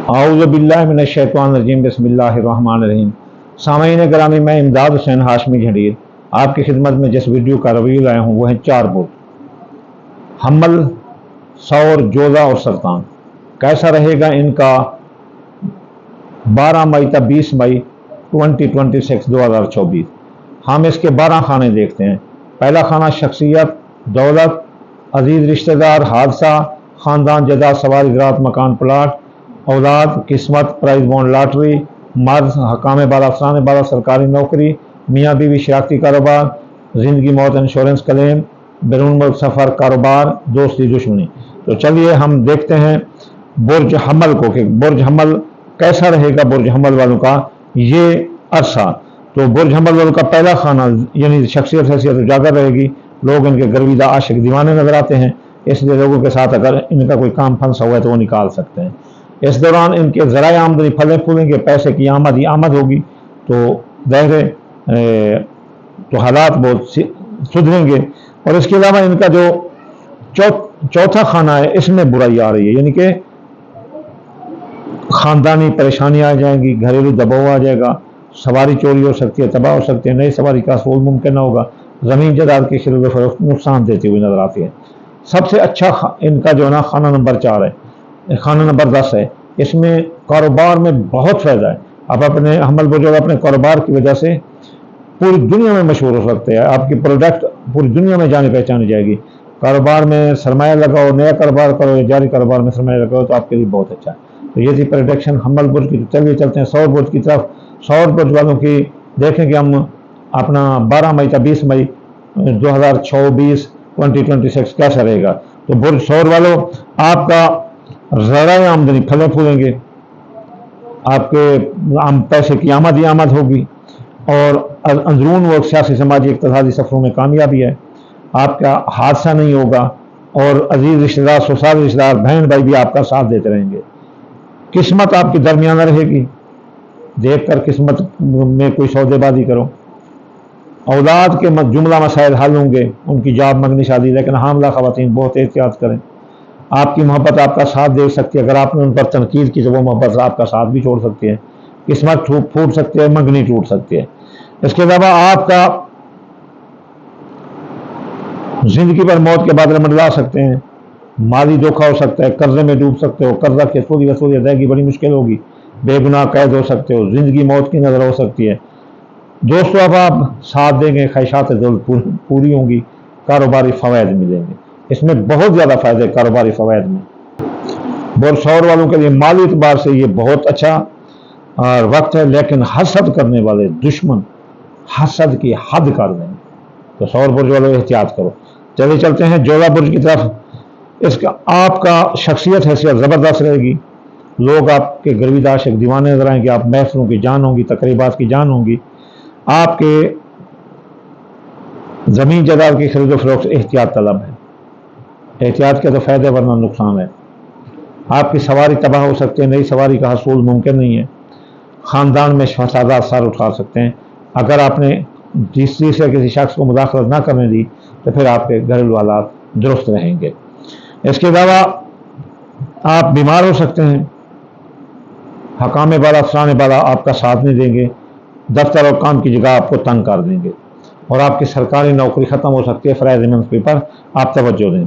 आऊज़ु बिल्लाहि मिनश शैतानिर रजीम बिस्मिल्लाहिर रहमानिर रहीम। सामईन ग्रामी, मैं इमदाद हुसैन हाशमी झंडीर आपकी खिदमत में जिस वीडियो का रिव्यू लाया हूँ वो है 4 बुर्ज हम्मल, सौर, जोधा और सरतान। कैसा रहेगा इनका 12 मई तक 20 मई 2024। हम इसके 12 खाने देखते हैं। पहला खाना शख्सियत, दौलत, अजीज रिश्तेदार, हादसा, ख़ानदान, जदा, सवारी, ज़राअत, मकान, प्लाट, औलाद, किस्मत, प्राइज बॉन्ड, लॉटरी, मर्द, हकाम बाला, अफसरान बाला, सरकारी नौकरी, मियाँ बीवी, शराकती कारोबार, ज़िंदगी मौत, इंश्योरेंस क्लेम, बैरून मुल्क सफ़र, कारोबार, दोस्ती, दुश्मनी। तो चलिए हम देखते हैं बुर्ज हम्मल को कि बुर्ज हम्मल कैसा रहेगा। बुर्ज हम्मल वालों का ये अरसा, तो बुर्ज हम्मल वालों का पहला खाना यानी शख्सियत हैसियत उजागर रहेगी। लोग इनके गर्विदा आशिक दीवाने नजर आते हैं, इसलिए लोगों के साथ अगर इनका कोई काम फंसा हुआ है तो वो निकाल सकते हैं। इस दौरान इनके ज़राए आमदनी फले फूलेंगे, पैसे की आमद ही आमद होगी, तो ज़ाहिर तो हालात बहुत सुधरेंगे। और इसके अलावा इनका जो चौथा खाना है इसमें बुराई आ रही है, यानी कि ख़ानदानी परेशानी आ जाएंगी, घरेलू दबाव आ जाएगा, सवारी चोरी हो सकती है, तबाह हो सकती है, नई सवारी का असूल मुमकिन न होगा, ज़मीन जायदाद की खरीद फरोख्त नुकसान देती हुई नजर आती है। सबसे अच्छा इनका जो है ना खाना नंबर 4 है, खाना नंबर 10 है। इसमें कारोबार में बहुत फ़ायदा है। आप अपने हम्मल बुर्ज अपने कारोबार की वजह से पूरी दुनिया में मशहूर हो सकते हैं। आपकी प्रोडक्ट पूरी दुनिया में जानी पहचानी जाएगी। कारोबार में सरमाया लगाओ, नया कारोबार करो या जारी कारोबार में सरमाया लगाओ तो आपके लिए बहुत अच्छा है। तो ये थी प्रोडक्शन हम्मल बुर्ज की। चलिए चलते हैं सौर बुर्ज की तरफ। सौर बुर्ज वालों की देखें कि हम अपना 12 मई तक 20 मई 2026 कैसा रहेगा। तो बुर्ज सौर वालों, आपका ज़राए आमदनी फले फूलेंगे, आपके पैसे की आमद ही आमद होगी, और अंदरून व सियासी समाजी इक़्तिसादी सफ़रों में कामयाबी है। आपका हादसा नहीं होगा, और अजीज रिश्तेदार, ससुराल रिश्तेदार, बहन भाई भी आपका साथ देते रहेंगे। किस्मत आपकी दरमियाना रहेगी, देख कर किस्मत में कोई सौदेबाजी करो। औलाद के जुमला मसाइल हल होंगे, उनकी जॉब मंगनी शादी, लेकिन हामला ख़वातीन बहुत एहतियात करें। आपकी मोहब्बत आपका साथ दे सकती है, अगर आपने उन पर तनकीद की तो वो मोहब्बत आपका साथ भी छोड़ सकती है। किस्मत फूट सकती है, मंगनी टूट सकती है। इसके अलावा आपका जिंदगी पर मौत के बादल मंडला सकते हैं, माली धोखा हो सकता है, कर्जे में डूब सकते हो, कर्जा की वसूली अदायगी बड़ी मुश्किल होगी, बेगुनाह कैद हो सकते हो, जिंदगी मौत की नजर हो सकती है। दोस्तों अब आप साथ देंगे, ख्वाहिशात पूरी होंगी, कारोबारी फ़वायद मिलेंगे। इसमें बहुत ज़्यादा फ़ायदे कारोबारी फ़वायद में। बुर्ज सौर वालों के लिए माली एतबार से ये बहुत अच्छा वक्त है, लेकिन हसद करने वाले दुश्मन हसद की हद कर देंगे, तो सौर बुर्ज वालों एहतियात करो। चलिए चलते हैं जोधा बुर्ज की तरफ। इसका आपका शख्सियत हैसियत ज़बरदस्त रहेगी, लोग आपके गर्विदा आशिक दीवाने नजर आएंगे, आप महफिलों की जान होंगी, तकरीबात की जान होंगी, आपके ज़मीन जायदाद की खरीद फरोख्त एहतियात तलब है। एहतियात के तो फ़ायदे वरना नुकसान है। आपकी सवारी तबाह हो सकती है, नई सवारी का हसूल मुमकिन नहीं है। ख़ानदान में फसादात सर उठा सकते हैं। अगर आपने तीसरे किसी शख्स को मुदाखलत ना करने दी तो फिर आपके घरेलू हालात दुरुस्त रहेंगे। इसके अलावा आप बीमार हो सकते हैं, हकाम बाला, अफसरान बाला आपका साथ नहीं देंगे, दफ्तर और काम की जगह आपको तंग कर देंगे, और आपकी सरकारी नौकरी ख़त्म हो सकती है। फ़राइज़ मंसूबे पर आप तवज्जो दें।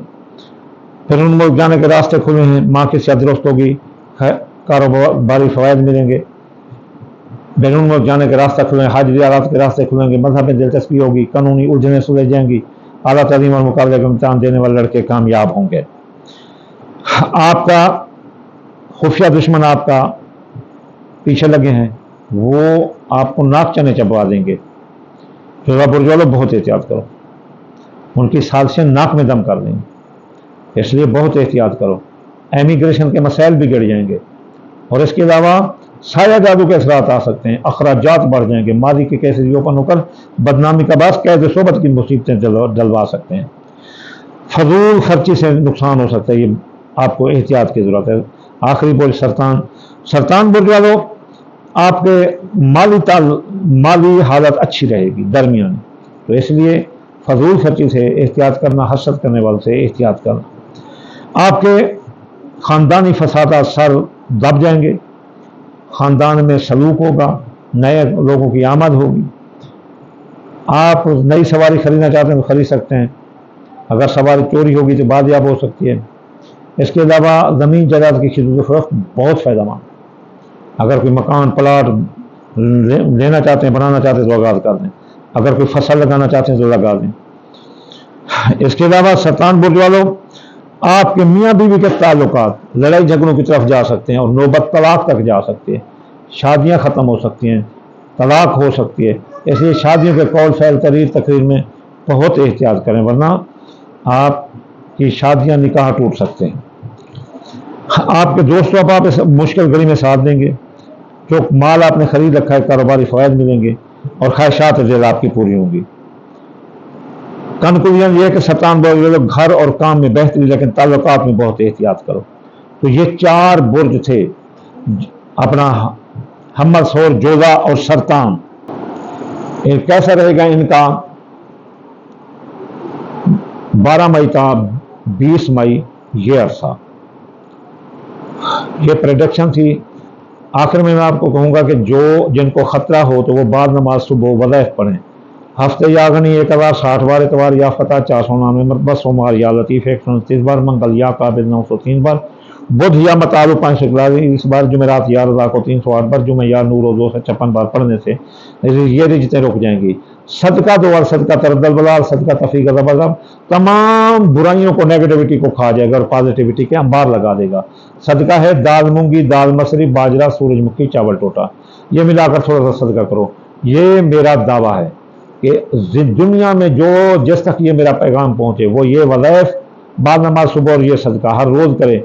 फिर उन मुल्क जाने के रास्ते खुले हैं, माँ की सेहत दुरुस्त होगी, कारोबारी फ़वायद मिलेंगे, बैरून मुल्क जाने के रास्ते खुले, हज ज़ियारत के रास्ते खुलेंगे, मजहब में दिलचस्पी होगी, कानूनी उलझनें सुलझ जाएंगी, आला तालीम और मुकाबले का इम्तिहान देने वाले लड़के कामयाब होंगे। आपका खुफिया दुश्मन आपका पीछे लगे हैं, वो आपको नाक चने चबवा देंगे। जोधा बुर्ज वालों बहुत एहतियात करो, उनकी साजिशें नाक में दम कर देंगे, इसलिए बहुत एहतियात करो। एमिग्रेशन के मसाइल बिगड़ जाएंगे, और इसके अलावा साया जादू के असरात आ सकते हैं, अखराजात बढ़ जाएंगे, माजी के केसेस ओपन होकर बदनामी का बास कैद सोबत की मुसीबतें डलवा सकते हैं। फजूल खर्ची से नुकसान हो सकता है, ये आपको एहतियात की ज़रूरत है। आखिरी बुर्ज सरतान। सरतान बुर्ज वालों, आपके माली हालत अच्छी रहेगी, दरमियानी, तो इसलिए फजूल खर्ची से एहतियात करना, हसद करने वालों से एहतियात करना। आपके ख़ानदानी फसादात सर दब जाएंगे, خاندان میں سلوک ہوگا، نئے لوگوں کی آمد ہوگی۔ آپ نئی سواری خریدنا چاہتے ہیں تو خرید سکتے ہیں، اگر سواری چوری ہوگی تو بازیاب ہو سکتی ہے۔ اس کے علاوہ زمین جائیداد کی خرید و فروخت بہت فائدہ مند، اگر کوئی مکان پلاٹ لینا چاہتے ہیں، بنانا چاہتے ہیں تو آغاز کر دیں، اگر کوئی فصل لگانا چاہتے ہیں تو لگا دیں۔ اس کے علاوہ سرطان برج والوں، آپ کے میاں بیوی کے تعلقات لڑائی جھگڑوں کی طرف جا سکتے ہیں اور نوبت طلاق تک جا سکتے ہیں، شادیاں ختم ہو سکتی ہیں، طلاق ہو سکتی ہے۔ اس لیے شادیوں کے قول فعل تقریر میں بہت احتیاط کریں، ورنہ آپ کی شادیاں نکاح ٹوٹ سکتے ہیں۔ آپ کے دوست آپ اس مشکل گھڑی میں ساتھ دیں گے، جو مال آپ نے خرید رکھا ہے کاروباری فوائد ملیں گے اور خواہشات ذیل آپ کی پوری ہوں گی۔ کنکلوژن یہ ہے کہ سرطان برج والے گھر اور کام میں بہتری، لیکن تعلقات میں بہت احتیاط کرو۔ تو یہ 4 برج تھے، اپنا حمل، ثور، جوزا اور سرطان۔ کیسا رہے گا ان کا 12 مئی تا 20 مئی یہ عرصہ، یہ پریڈکشن تھی۔ آخر میں آپ کو کہوں گا کہ جن کو خطرہ ہو تو وہ بعد نماز صبح وظائف پڑھیں۔ ہفتے یا غنی 1060 بار، اتوار یا فتح 499 مرتبہ، سوموار یا لطیف 129 بار، منگل یا قابل 903 بار، بدھ یا مطالب 541 اس بار، جمعرات یا رضا کو 308 بار، جمعہ یا نور و 256 بار پڑھنے سے یہ رجتیں رک جائیں گی۔ صدقہ دوار، صدقہ ترد البلال، صدقہ تفریق غضب، تمام برائیوں کو، نیگیٹیوٹی کو کھا جائے گا اور پازیٹیوٹی کے انبار لگا دے گا۔ صدقہ ہے دال مونگی، دال مسری، باجرہ، سورج مکھی، چاول ٹوٹا، یہ ملا کر تھوڑا سا صدقہ کرو۔ یہ میرا دعویٰ ہے کہ دنیا میں جس تک یہ میرا پیغام پہنچے وہ یہ وظائف، بعد نماز صبح اور یہ صدقہ ہر روز کرے۔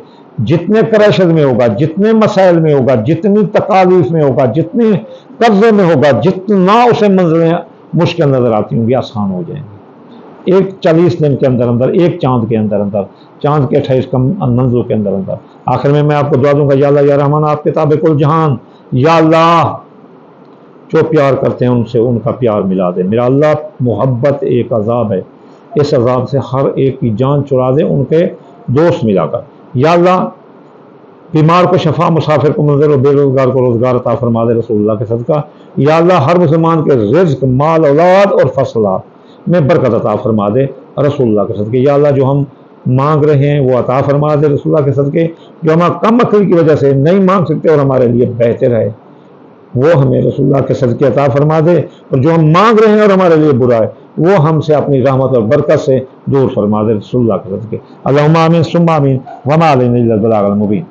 جتنے کریشن میں ہوگا، جتنے مسائل میں ہوگا، جتنی تکالیف میں ہوگا، جتنے قرضے میں ہوگا، جتنا اسے منزلیں مشکل نظر آتی ہوں گی آسان ہو جائیں گی۔ ایک 40 دن کے اندر اندر، ایک چاند کے اندر اندر، چاند کے 28 منزلوں کے اندر اندر۔ آخر میں آپ کو دعا دوں گا، یا اللہ یا رحمان، آپ کتاب کل جہان، یا اللہ جو پیار کرتے ہیں ان سے ان کا پیار ملا دے۔ میرا اللہ، محبت ایک عذاب ہے، اس عذاب سے ہر ایک کی جان چرا دے ان کے دوست ملا کر۔ یا اللہ بیمار کو شفا، مسافر کو منزل اور بے روزگار کو روزگار عطا فرما دے رسول اللہ کے صدقہ۔ یا اللہ ہر مسلمان کے رزق، مال، اولاد اور فصلات میں برکت عطا فرما دے رسول اللہ کے صدقے۔ یا اللہ جو ہم مانگ رہے ہیں وہ عطا فرما دے رسول اللہ کے صدقے، جو ہم کم عقل کی وجہ سے نہیں مانگ سکتے اور ہمارے لیے بہتر ہے وہ ہمیں رسول اللہ کے صدقے عطا فرما دے، اور جو ہم مانگ رہے ہیں اور ہمارے لیے برا ہے وہ ہم سے اپنی رحمت اور برکت سے دور فرما دے رسول اللہ کے صدقے۔ اللہم آمین ثم آمین، وما علینا الا البلاغ المبین۔